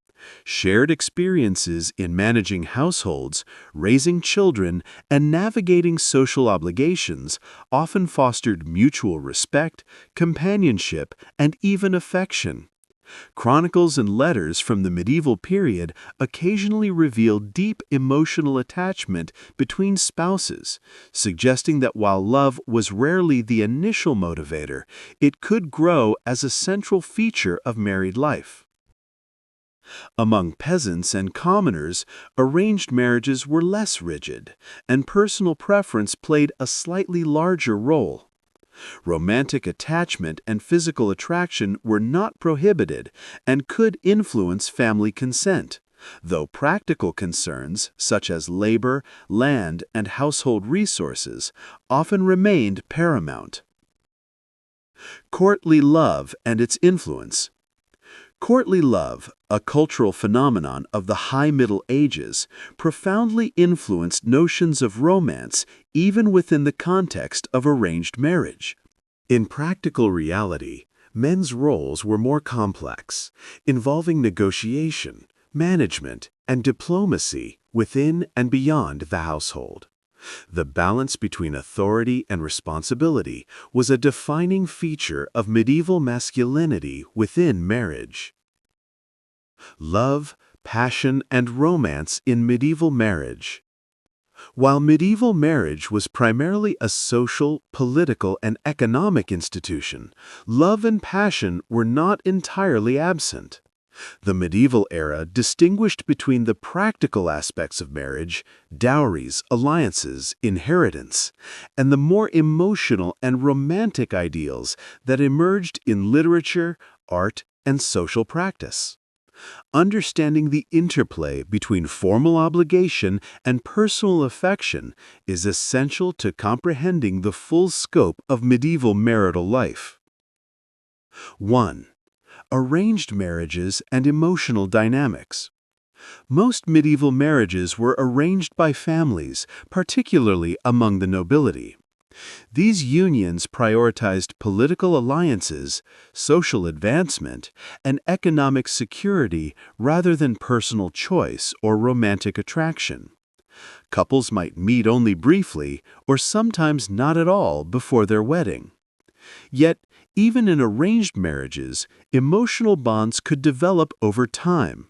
Shared experiences in managing households, raising children, and navigating social obligations often fostered mutual respect, companionship, and even affection. Chronicles and letters from the medieval period occasionally reveal deep emotional attachment between spouses, suggesting that while love was rarely the initial motivator, it could grow as a central feature of married life. Among peasants and commoners, arranged marriages were less rigid, and personal preference played a slightly larger role. Romantic attachment and physical attraction were not prohibited and could influence family consent, though practical concerns such as labor, land, and household resources often remained paramount. Courtly love and its influence. Courtly love, a cultural phenomenon of the High Middle Ages, profoundly influenced notions of romance even within the context of arranged marriage. In practical reality, men's roles were more complex, involving negotiation, management, and diplomacy within and beyond the household. The balance between authority and responsibility was a defining feature of medieval masculinity within marriage. Love, passion, and romance in medieval marriage. While medieval marriage was primarily a social, political, and economic institution, love and passion were not entirely absent. The medieval era distinguished between the practical aspects of marriage, dowries, alliances, inheritance, and the more emotional and romantic ideals that emerged in literature, art, and social practice. Understanding the interplay between formal obligation and personal affection is essential to comprehending the full scope of medieval marital life. 1. Arranged marriages and emotional dynamics. Most medieval marriages were arranged by families, particularly among the nobility. These unions prioritized political alliances, social advancement, and economic security rather than personal choice or romantic attraction. Couples might meet only briefly or sometimes not at all before their wedding. Yet, even in arranged marriages, emotional bonds could develop over time.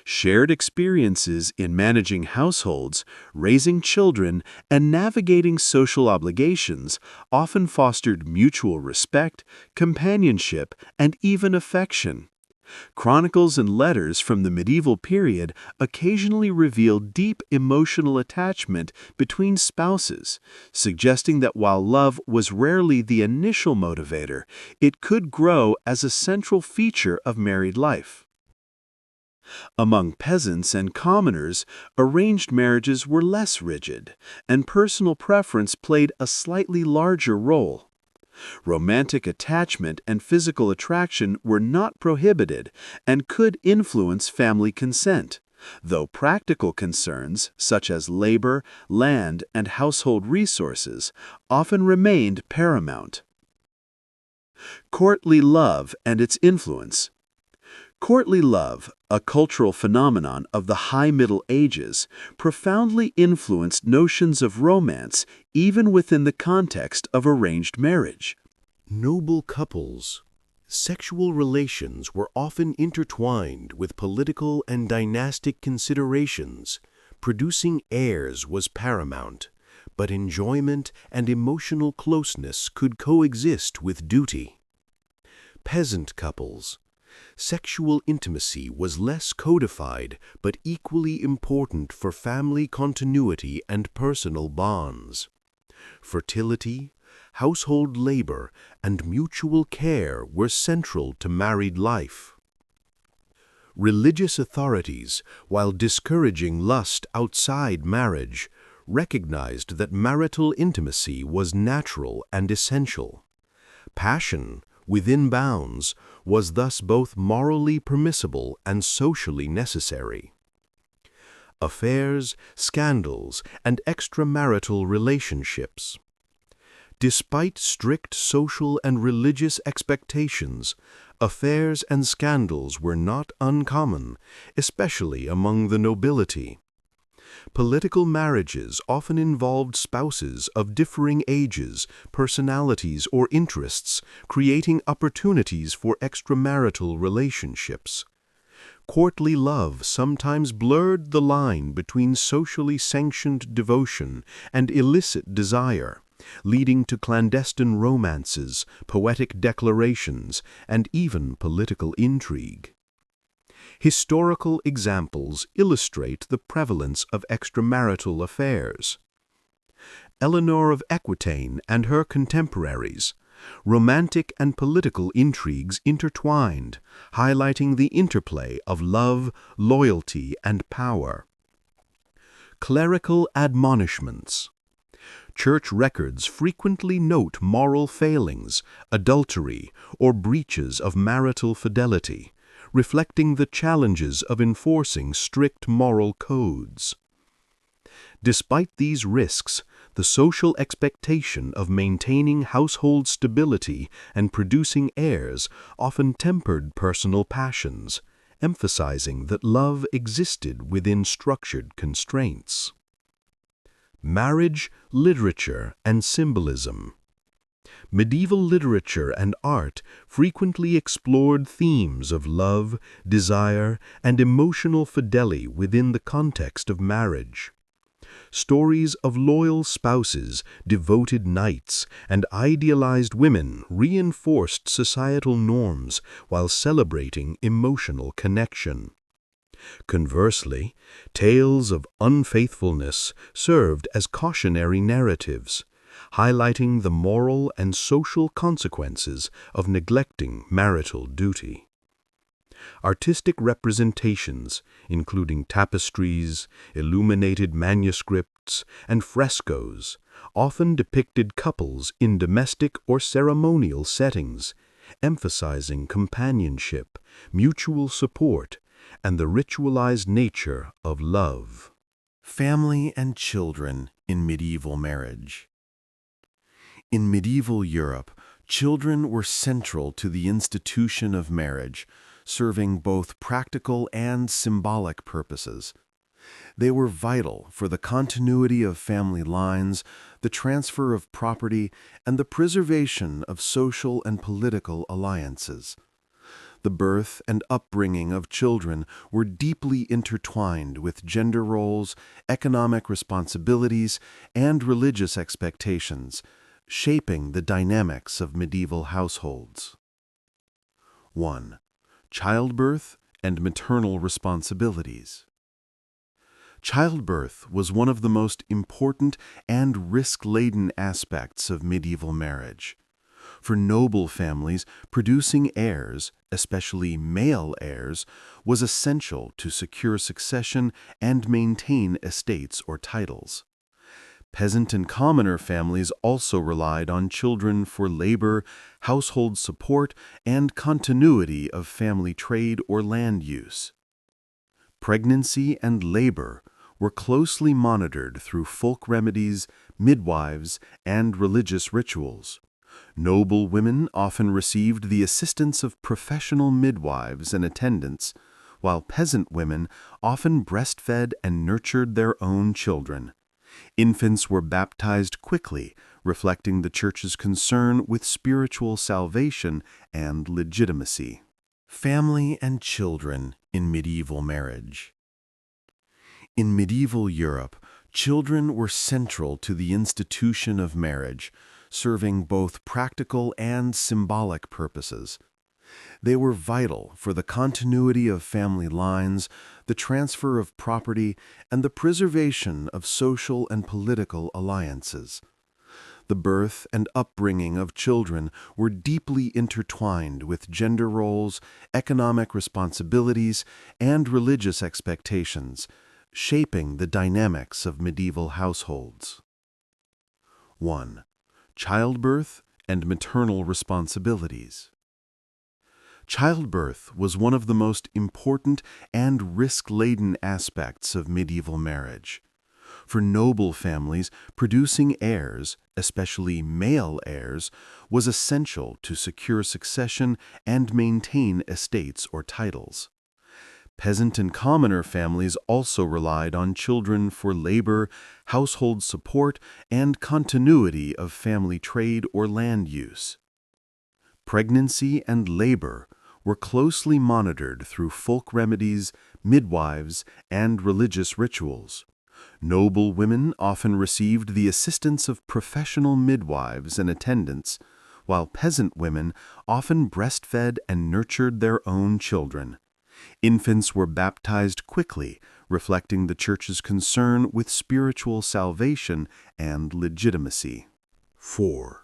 Shared experiences in managing households, raising children, and navigating social obligations often fostered mutual respect, companionship, and even affection. Chronicles and letters from the medieval period occasionally reveal deep emotional attachment between spouses, suggesting that while love was rarely the initial motivator, it could grow as a central feature of married life. Among peasants and commoners, arranged marriages were less rigid, and personal preference played a slightly larger role. Romantic attachment and physical attraction were not prohibited and could influence family consent, though practical concerns such as labor, land, and household resources often remained paramount. Courtly love and its influence. Courtly love, a cultural phenomenon of the High Middle Ages, profoundly influenced notions of romance even within the context of arranged marriage. Noble couples. Sexual relations were often intertwined with political and dynastic considerations. Producing heirs was paramount, but enjoyment and emotional closeness could coexist with duty. Peasant couples. Sexual intimacy was less codified but equally important for family continuity and personal bonds. Fertility, household labor, and mutual care were central to married life. Religious authorities, while discouraging lust outside marriage, recognized that marital intimacy was natural and essential. Passion, within bounds, was thus both morally permissible and socially necessary. Affairs, scandals, and extramarital relationships. Despite strict social and religious expectations, affairs and scandals were not uncommon, especially among the nobility. Political marriages often involved spouses of differing ages, personalities, or interests, creating opportunities for extramarital relationships. Courtly love sometimes blurred the line between socially sanctioned devotion and illicit desire, leading to clandestine romances, poetic declarations, and even political intrigue. Historical examples illustrate the prevalence of extramarital affairs. Eleanor of Aquitaine and her contemporaries. Romantic and political intrigues intertwined, highlighting the interplay of love, loyalty, and power. Clerical admonishments. Church records frequently note moral failings, adultery, or breaches of marital fidelity, reflecting the challenges of enforcing strict moral codes. Despite these risks, the social expectation of maintaining household stability and producing heirs often tempered personal passions, emphasizing that love existed within structured constraints. Marriage, literature, and symbolism. Medieval literature and art frequently explored themes of love, desire, and emotional fidelity within the context of marriage. Stories of loyal spouses, devoted knights, and idealized women reinforced societal norms while celebrating emotional connection. Conversely, tales of unfaithfulness served as cautionary narratives, highlighting the moral and social consequences of neglecting marital duty. Artistic representations, including tapestries, illuminated manuscripts, and frescoes, often depicted couples in domestic or ceremonial settings, emphasizing companionship, mutual support, and the ritualized nature of love. Family and children in medieval marriage. In medieval Europe, children were central to the institution of marriage, serving both practical and symbolic purposes. They were vital for the continuity of family lines, the transfer of property, and the preservation of social and political alliances. The birth and upbringing of children were deeply intertwined with gender roles, economic responsibilities, and religious expectations, shaping the dynamics of medieval households. 1. Childbirth and maternal responsibilities. Childbirth was one of the most important and risk-laden aspects of medieval marriage. For noble families, producing heirs, especially male heirs, was essential to secure succession and maintain estates or titles. Peasant and commoner families also relied on children for labor, household support, and continuity of family trade or land use. Pregnancy and labor were closely monitored through folk remedies, midwives, and religious rituals. Noble women often received the assistance of professional midwives and attendants, while peasant women often breastfed and nurtured their own children. Infants were baptized quickly, reflecting the Church's concern with spiritual salvation and legitimacy. Family and children in medieval marriage. In medieval Europe, children were central to the institution of marriage, serving both practical and symbolic purposes. They were vital for the continuity of family lines, the transfer of property, and the preservation of social and political alliances. The birth and upbringing of children were deeply intertwined with gender roles, economic responsibilities, and religious expectations, shaping the dynamics of medieval households. 1. Childbirth and maternal responsibilities. Childbirth was one of the most important and risk-laden aspects of medieval marriage. For noble families, producing heirs, especially male heirs, was essential to secure succession and maintain estates or titles. Peasant and commoner families also relied on children for labor, household support, and continuity of family trade or land use. Pregnancy and labor were closely monitored through folk remedies, midwives, and religious rituals. Noble women often received the assistance of professional midwives and attendants, while peasant women often breastfed and nurtured their own children. Infants were baptized quickly, reflecting the Church's concern with spiritual salvation and legitimacy. 4.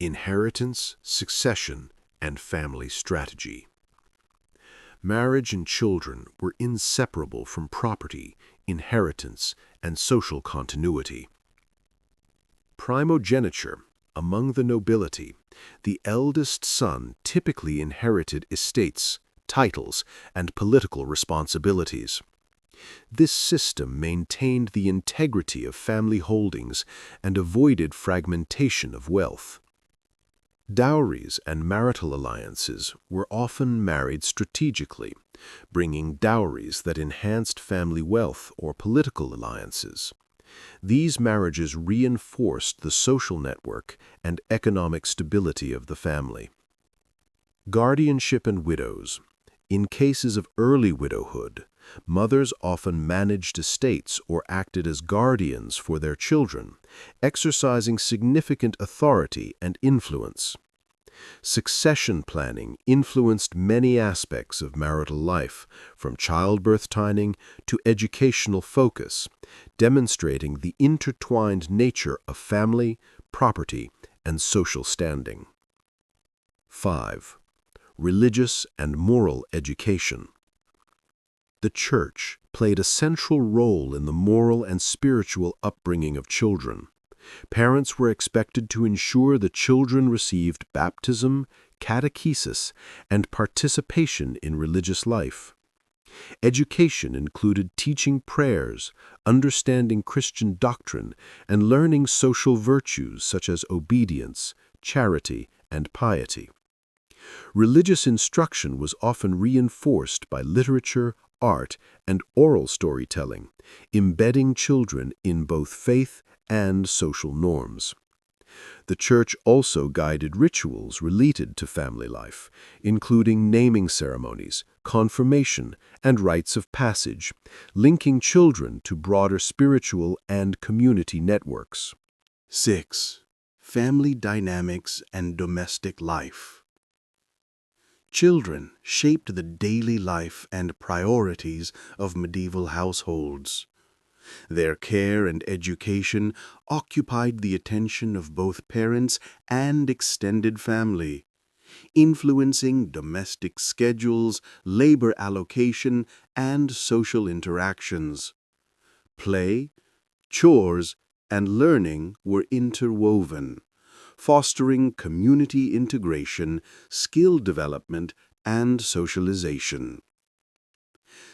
Inheritance, succession, and family strategy. Marriage and children were inseparable from property, inheritance, and social continuity. Primogeniture. Among the nobility, the eldest son typically inherited estates, titles, and political responsibilities. This system maintained the integrity of family holdings and avoided fragmentation of wealth. Dowries and marital alliances were often married strategically, bringing dowries that enhanced family wealth or political alliances. These marriages reinforced the social network and economic stability of the family. Guardianship and widows. In cases of early widowhood, mothers often managed estates or acted as guardians for their children, exercising significant authority and influence. Succession planning influenced many aspects of marital life, from childbirth timing to educational focus, demonstrating the intertwined nature of family, property, and social standing. 5. Religious and moral education. The Church played a central role in the moral and spiritual upbringing of children. Parents were expected to ensure the children received baptism, catechesis, and participation in religious life. Education included teaching prayers, understanding Christian doctrine, and learning social virtues such as obedience, charity, and piety. Religious instruction was often reinforced by literature, art, and oral storytelling, embedding children in both faith and social norms. The Church also guided rituals related to family life, including naming ceremonies, confirmation, and rites of passage, linking children to broader spiritual and community networks. 6. Family dynamics and domestic life. Children shaped the daily life and priorities of medieval households. Their care and education occupied the attention of both parents and extended family, influencing domestic schedules, labor allocation, and social interactions. Play, chores, and learning were interwoven, fostering community integration, skill development, and socialization.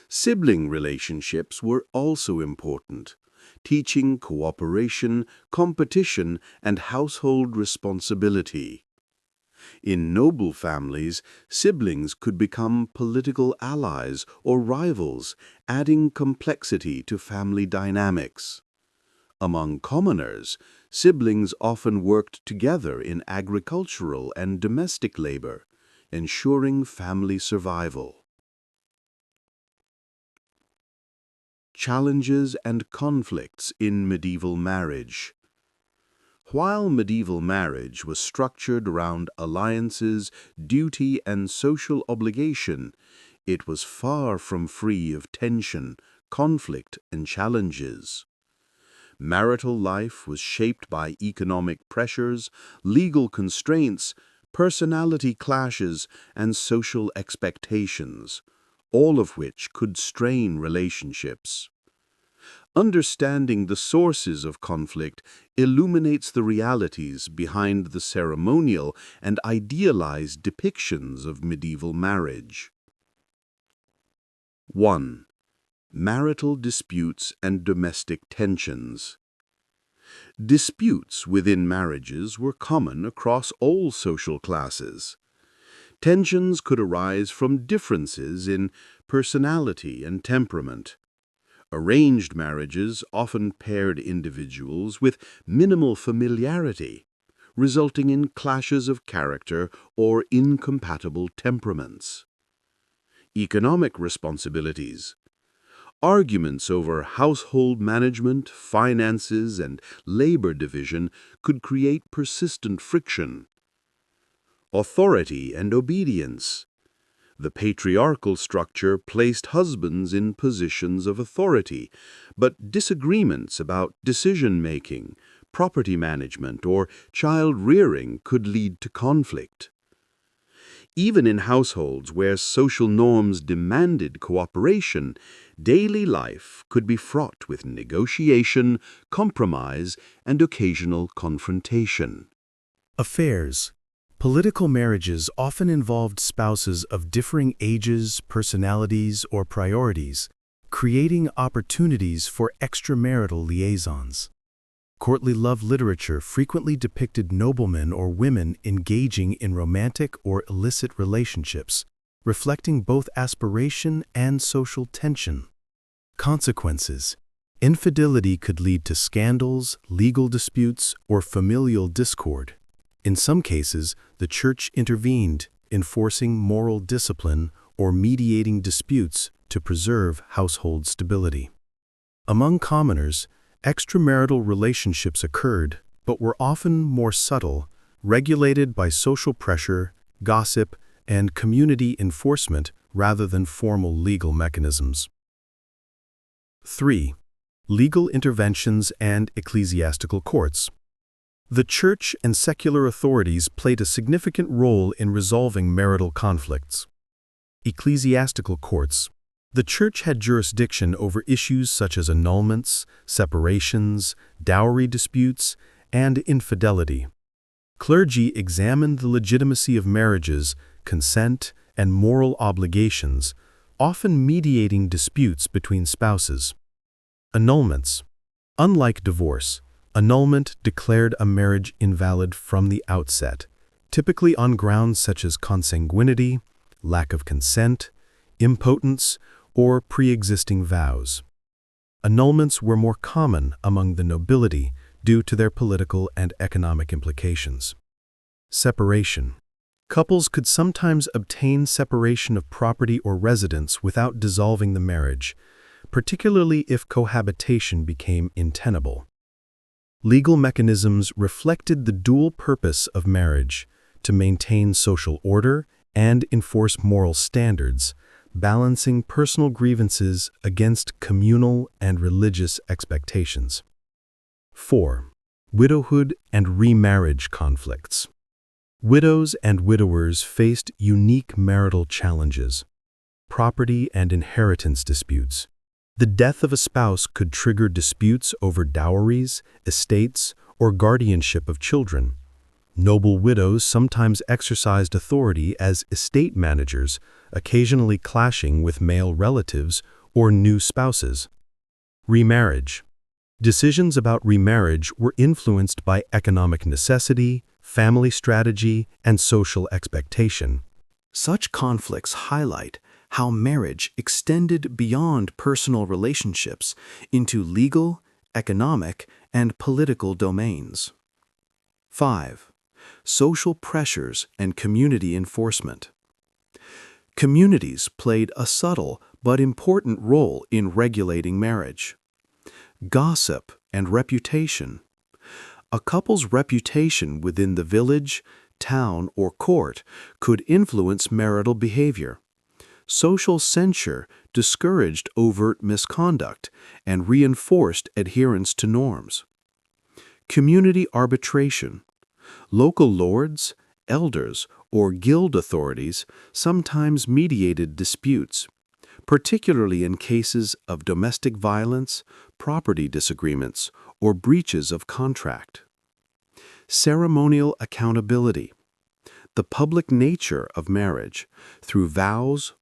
Sibling relationships were also important, teaching cooperation, competition, and household responsibility. In noble families, siblings could become political allies or rivals, adding complexity to family dynamics. Among commoners, siblings often worked together in agricultural and domestic labor, ensuring family survival. Challenges and conflicts in medieval marriage. While medieval marriage was structured around alliances, duty, and social obligation, it was far from free of tension, conflict, and challenges. Marital life was shaped by economic pressures, legal constraints, personality clashes, and social expectations, all of which could strain relationships. Understanding the sources of conflict illuminates the realities behind the ceremonial and idealized depictions of medieval marriage. 1. Marital disputes and domestic tensions. Disputes within marriages were common across all social classes. Tensions could arise from differences in personality and temperament. Arranged marriages often paired individuals with minimal familiarity, resulting in clashes of character or incompatible temperaments. Economic responsibilities. Arguments over household management, finances, and labor division could create persistent friction. Authority and obedience. The patriarchal structure placed husbands in positions of authority, but disagreements about decision-making, property management, or child-rearing could lead to conflict. Even in households where social norms demanded cooperation, daily life could be fraught with negotiation, compromise, and occasional confrontation. Affairs. Political marriages often involved spouses of differing ages, personalities, or priorities, creating opportunities for extramarital liaisons. Courtly love literature frequently depicted noblemen or women engaging in romantic or illicit relationships, reflecting both aspiration and social tension. Consequences. Infidelity could lead to scandals, legal disputes, or familial discord. In some cases, the Church intervened, enforcing moral discipline or mediating disputes to preserve household stability. Among commoners, extramarital relationships occurred, but were often more subtle, regulated by social pressure, gossip, and community enforcement rather than formal legal mechanisms. 3. Legal interventions and ecclesiastical courts. The Church and secular authorities played a significant role in resolving marital conflicts. Ecclesiastical courts. The Church had jurisdiction over issues such as annulments, separations, dowry disputes, and infidelity. Clergy examined the legitimacy of marriages, consent, and moral obligations, often mediating disputes between spouses. Annulments. Unlike divorce, annulment declared a marriage invalid from the outset, typically on grounds such as consanguinity, lack of consent, impotence, or pre-existing vows. Annulments were more common among the nobility due to their political and economic implications. Separation. Couples could sometimes obtain separation of property or residence without dissolving the marriage, particularly if cohabitation became untenable. Legal mechanisms reflected the dual purpose of marriage to maintain social order and enforce moral standards, balancing personal grievances against communal and religious expectations. 4. Widowhood and remarriage conflicts. Widows and widowers faced unique marital challenges, property and inheritance disputes. The death of a spouse could trigger disputes over dowries, estates, or guardianship of children. Noble widows sometimes exercised authority as estate managers, occasionally clashing with male relatives or new spouses. Remarriage. Decisions about remarriage were influenced by economic necessity, family strategy, and social expectation. Such conflicts highlight how marriage extended beyond personal relationships into legal, economic, and political domains. 5. Social pressures and community enforcement. Communities played a subtle but important role in regulating marriage. Gossip and reputation. A couple's reputation within the village, town, or court could influence marital behavior. Social censure discouraged overt misconduct and reinforced adherence to norms. Community arbitration. Local lords, elders, or guild authorities sometimes mediated disputes, particularly in cases of domestic violence, property disagreements, or breaches of contract. Ceremonial accountability. The public nature of marriage, through vows,